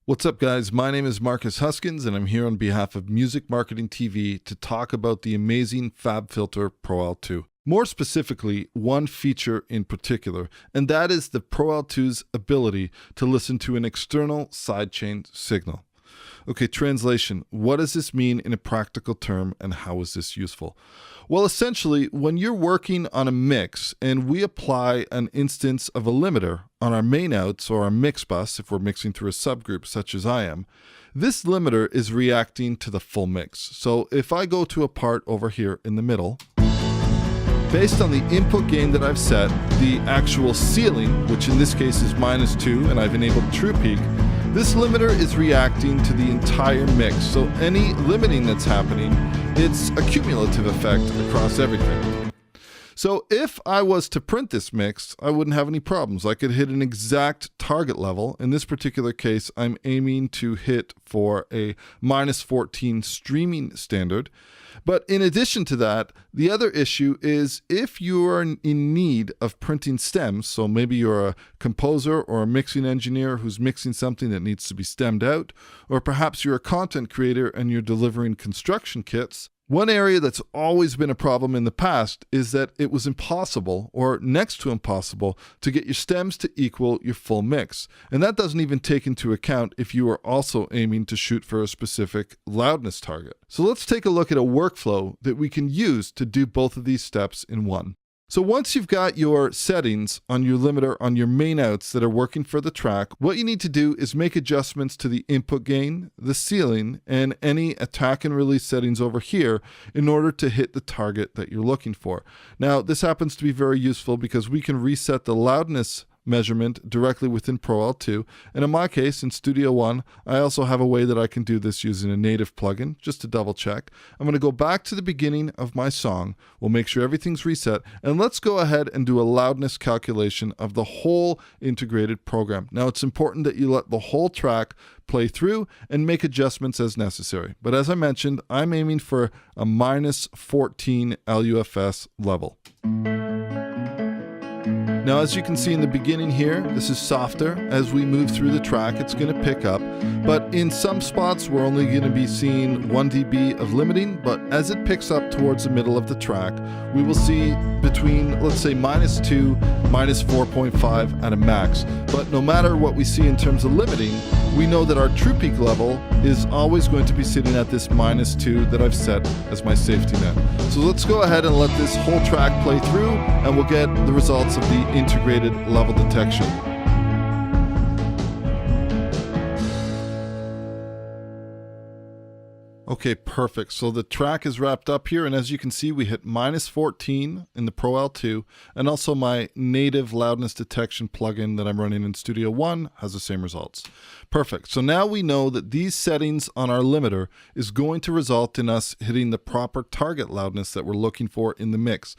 What's up, guys? My name is Marcus Huyskens, and I'm here on behalf of Music Marketing TV to talk about the amazing FabFilter Pro L2. More specifically, one feature in particular, and that is the Pro L2's ability to listen to an external sidechain signal. Okay, translation. What does this mean in a practical term, and how is this useful? Well, essentially, when you're working on a mix and we apply an instance of a limiter on our main outs or our mix bus, if we're mixing through a subgroup such as I am, this limiter is reacting to the full mix. So if I go to a part over here in the middle, based on the input gain that I've set, the actual ceiling, which in this case is -2, and I've enabled true peak, this limiter is reacting to the entire mix. So any limiting that's happening, it's a cumulative effect across everything. So if I was to print this mix, I wouldn't have any problems. I could hit an exact target level. In this particular case, I'm aiming to hit for a -14 streaming standard. But in addition to that, the other issue is if you are in need of printing stems, so maybe you're a composer or a mixing engineer who's mixing something that needs to be stemmed out, or perhaps you're a content creator and you're delivering construction kits, one area that's always been a problem in the past is that it was impossible, or next to impossible, to get your stems to equal your full mix. And that doesn't even take into account if you are also aiming to shoot for a specific loudness target. So let's take a look at a workflow that we can use to do both of these steps in one. So once you've got your settings on your limiter on your main outs that are working for the track, what you need to do is make adjustments to the input gain, the ceiling, and any attack and release settings over here in order to hit the target that you're looking for. Now, this happens to be very useful because we can reset the loudness measurement directly within Pro L2. And in my case, in Studio One, I also have a way that I can do this using a native plugin, just to double check. I'm going to go back to the beginning of my song. We'll make sure everything's reset. And let's go ahead and do a loudness calculation of the whole integrated program. Now, it's important that you let the whole track play through and make adjustments as necessary. But as I mentioned, I'm aiming for a -14 LUFS level. Now, as you can see in the beginning here, this is softer. As we move through the track, it's going to pick up. But in some spots, we're only going to be seeing 1 dB of limiting. But as it picks up towards the middle of the track, we will see between, let's say, -2, -4.5 at a max. But no matter what we see in terms of limiting, we know that our true peak level is always going to be sitting at this -2 that I've set as my safety net. So let's go ahead and let this whole track play through, and we'll get the results of the integrated level detection. Okay, perfect. So the track is wrapped up here, and as you can see, we hit -14 in the Pro L2, and also my native loudness detection plugin that I'm running in Studio One has the same results. Perfect. So now we know that these settings on our limiter is going to result in us hitting the proper target loudness that we're looking for in the mix.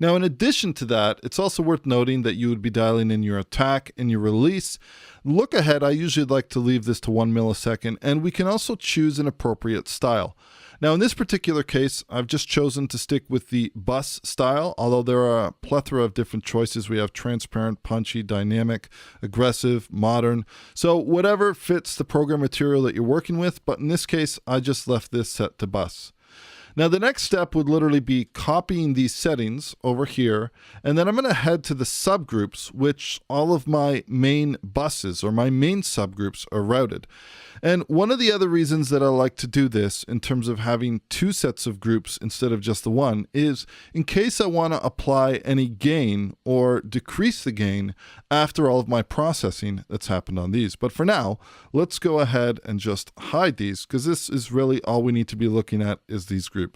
Now, in addition to that, it's also worth noting that you would be dialing in your attack and your release. Look ahead, I usually like to leave this to 1 millisecond, and we can also choose an appropriate style. Now, in this particular case, I've just chosen to stick with the bus style, although there are a plethora of different choices. We have transparent, punchy, dynamic, aggressive, modern. So whatever fits the program material that you're working with, but in this case, I just left this set to bus. Now, the next step would literally be copying these settings over here, and then I'm going to head to the subgroups, which all of my main buses or my main subgroups are routed. And one of the other reasons that I like to do this in terms of having 2 sets of groups instead of just the one is in case I want to apply any gain or decrease the gain after all of my processing that's happened on these. But for now, let's go ahead and just hide these, because this is really all we need to be looking at is these groups.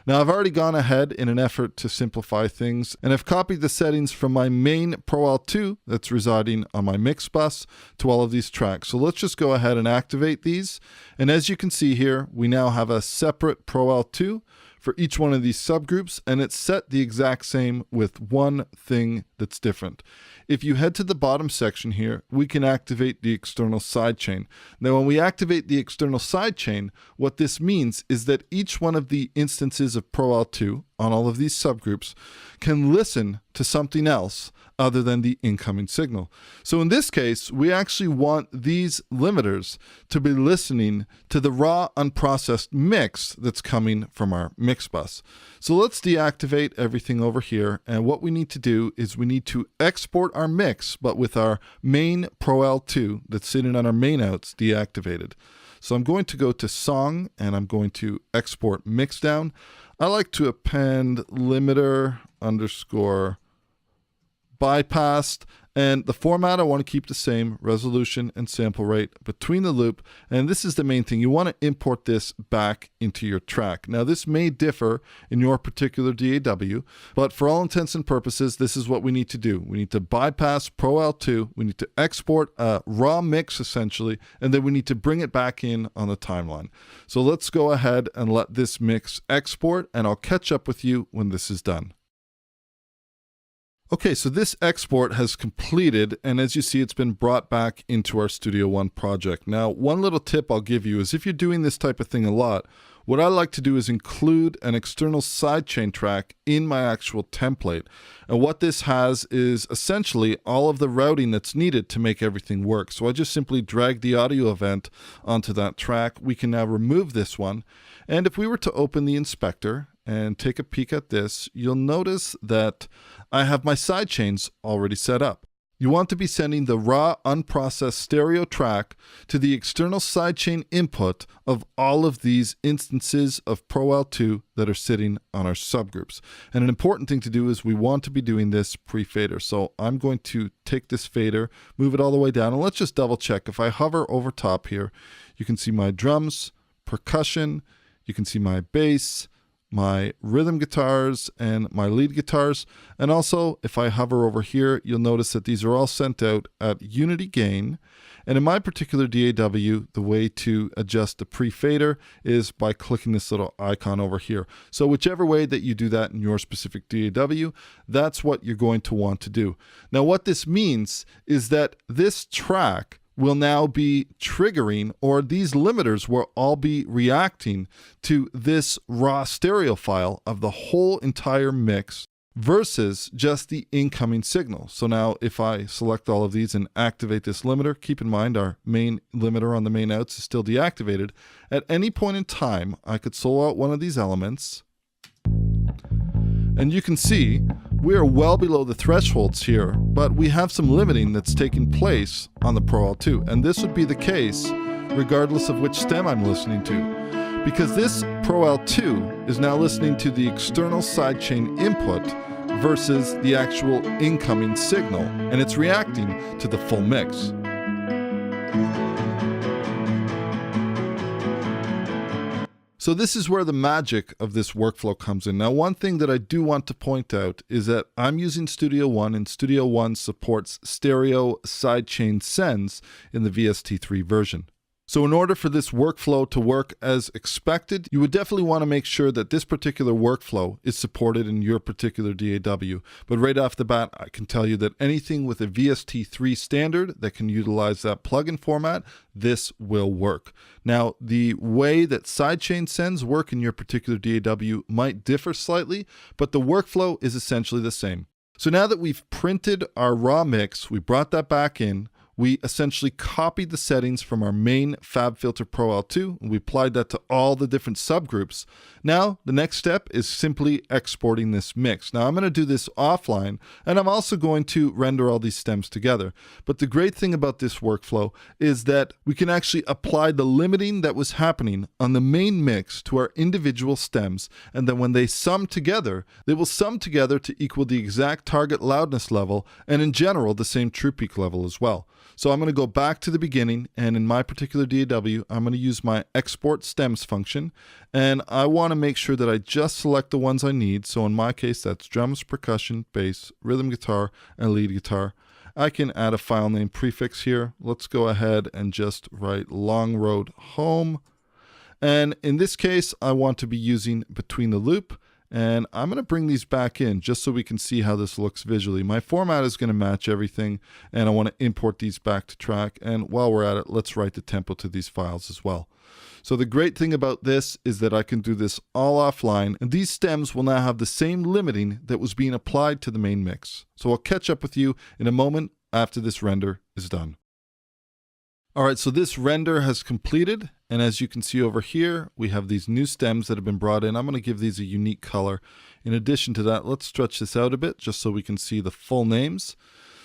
Now, I've already gone ahead in an effort to simplify things, and I've copied the settings from my main Pro L2 that's residing on my mix bus to all of these tracks. So let's just go ahead and activate these. And as you can see here, we now have a separate Pro L2 for each one of these subgroups, and it's set the exact same with one thing that's different. If you head to the bottom section here, we can activate the external sidechain. Now, when we activate the external sidechain, what this means is that each one of the instances of Pro L2 on all of these subgroups can listen to something else other than the incoming signal. So in this case, we actually want these limiters to be listening to the raw unprocessed mix that's coming from our mix bus. So let's deactivate everything over here. And what we need to do is we need to export our mix, but with our main Pro L2 that's sitting on our main outs deactivated. So I'm going to go to Song and I'm going to export mix down. I like to append limiter underscore bypassed, and the format I want to keep the same, resolution and sample rate between the loop. And this is the main thing. You want to import this back into your track. Now this may differ in your particular DAW, but for all intents and purposes, this is what we need to do. We need to bypass Pro L2, we need to export a raw mix essentially, and then we need to bring it back in on the timeline. So let's go ahead and let this mix export, and I'll catch up with you when this is done. Okay, so this export has completed, and as you see, it's been brought back into our Studio One project. Now, one little tip I'll give you is if you're doing this type of thing a lot, what I like to do is include an external sidechain track in my actual template. And what this has is essentially all of the routing that's needed to make everything work. So I just simply drag the audio event onto that track. We can now remove this one. And if we were to open the inspector and take a peek at this, you'll notice that I have my sidechains already set up. You want to be sending the raw unprocessed stereo track to the external sidechain input of all of these instances of Pro L2 that are sitting on our subgroups. And an important thing to do is we want to be doing this pre-fader. So I'm going to take this fader, move it all the way down, and let's just double check. If I hover over top here, you can see my drums, percussion, you can see my bass, my rhythm guitars, and my lead guitars. And also, if I hover over here, you'll notice that these are all sent out at unity gain. And in my particular DAW, the way to adjust the pre-fader is by clicking this little icon over here. So whichever way that you do that in your specific DAW, that's what you're going to want to do. Now, what this means is that this track will now be triggering, or these limiters will all be reacting to this raw stereo file of the whole entire mix versus just the incoming signal. So now if I select all of these and activate this limiter, keep in mind our main limiter on the main outs is still deactivated. At any point in time, I could solo out one of these elements, and you can see we are well below the thresholds here, but we have some limiting that's taking place on the Pro L2. And this would be the case regardless of which stem I'm listening to, because this Pro L2 is now listening to the external sidechain input versus the actual incoming signal, and it's reacting to the full mix. So this is where the magic of this workflow comes in. Now, one thing that I do want to point out is that I'm using Studio One, and Studio One supports stereo sidechain sends in the VST3 version. So in order for this workflow to work as expected, you would definitely want to make sure that this particular workflow is supported in your particular DAW. But right off the bat, I can tell you that anything with a VST3 standard that can utilize that plugin format, this will work. Now, the way that sidechain sends work in your particular DAW might differ slightly, but the workflow is essentially the same. So now that we've printed our raw mix, we brought that back in, we essentially copied the settings from our main FabFilter Pro L2, and we applied that to all the different subgroups. Now, the next step is simply exporting this mix. Now, I'm going to do this offline, and I'm also going to render all these stems together. But the great thing about this workflow is that we can actually apply the limiting that was happening on the main mix to our individual stems, and then when they sum together, they will sum together to equal the exact target loudness level, and in general, the same true peak level as well. So I'm going to go back to the beginning, and in my particular DAW, I'm going to use my export stems function, and I want to make sure that I just select the ones I need. So in my case, that's drums, percussion, bass, rhythm guitar, and lead guitar. I can add a file name prefix here. Let's go ahead and just write long road home. And in this case, I want to be using between the loop. And I'm going to bring these back in just so we can see how this looks visually. My format is going to match everything, and I want to import these back to track. And while we're at it, let's write the tempo to these files as well. So the great thing about this is that I can do this all offline, and these stems will now have the same limiting that was being applied to the main mix. So I'll catch up with you in a moment after this render is done. All right, so this render has completed, and as you can see over here, we have these new stems that have been brought in. I'm going to give these a unique color. In addition to that, let's stretch this out a bit just so we can see the full names.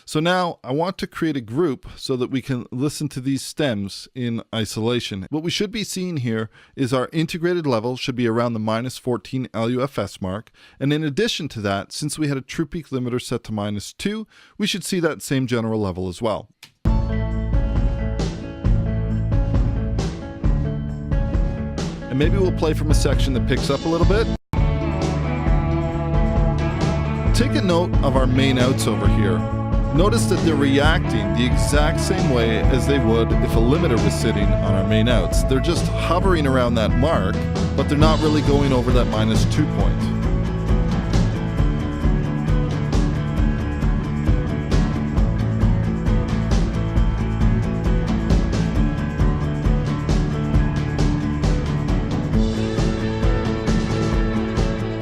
So now I want to create a group so that we can listen to these stems in isolation. What we should be seeing here is our integrated level should be around the -14 LUFS mark. And in addition to that, since we had a true peak limiter set to -2, we should see that same general level as well. And maybe we'll play from a section that picks up a little bit. Take a note of our main outs over here. Notice that they're reacting the exact same way as they would if a limiter was sitting on our main outs. They're just hovering around that mark, but they're not really going over that -2 point.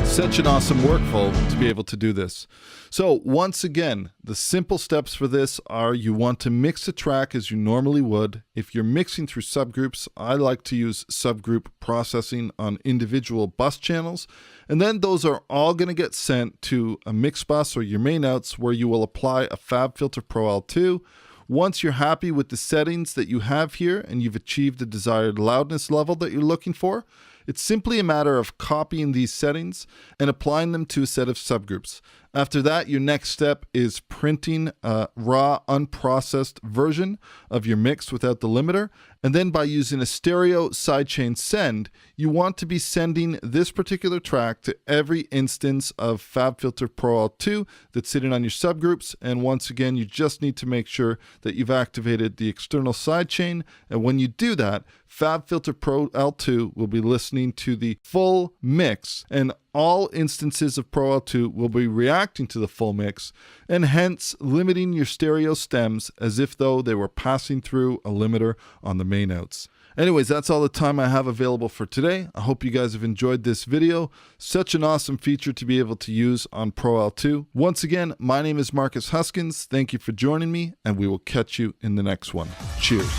Such an awesome workflow to be able to do this. So once again, the simple steps for this are you want to mix a track as you normally would. If you're mixing through subgroups, I like to use subgroup processing on individual bus channels. And then those are all going to get sent to a mix bus or your main outs where you will apply a FabFilter Pro L2. Once you're happy with the settings that you have here and you've achieved the desired loudness level that you're looking for, it's simply a matter of copying these settings and applying them to a set of subgroups. After that, your next step is printing a raw, unprocessed version of your mix without the limiter. And then by using a stereo sidechain send, you want to be sending this particular track to every instance of FabFilter Pro L2 that's sitting on your subgroups. And once again, you just need to make sure that you've activated the external sidechain. And when you do that, FabFilter Pro L2 will be listening to the full mix, and all instances of Pro L2 will be reacting to the full mix, and hence limiting your stereo stems as if though they were passing through a limiter on the main outs. Anyways, that's all the time I have available for today. I hope you guys have enjoyed this video. Such an awesome feature to be able to use on Pro L2. Once again, my name is Marcus Huyskens. Thank you for joining me, and we will catch you in the next one. Cheers.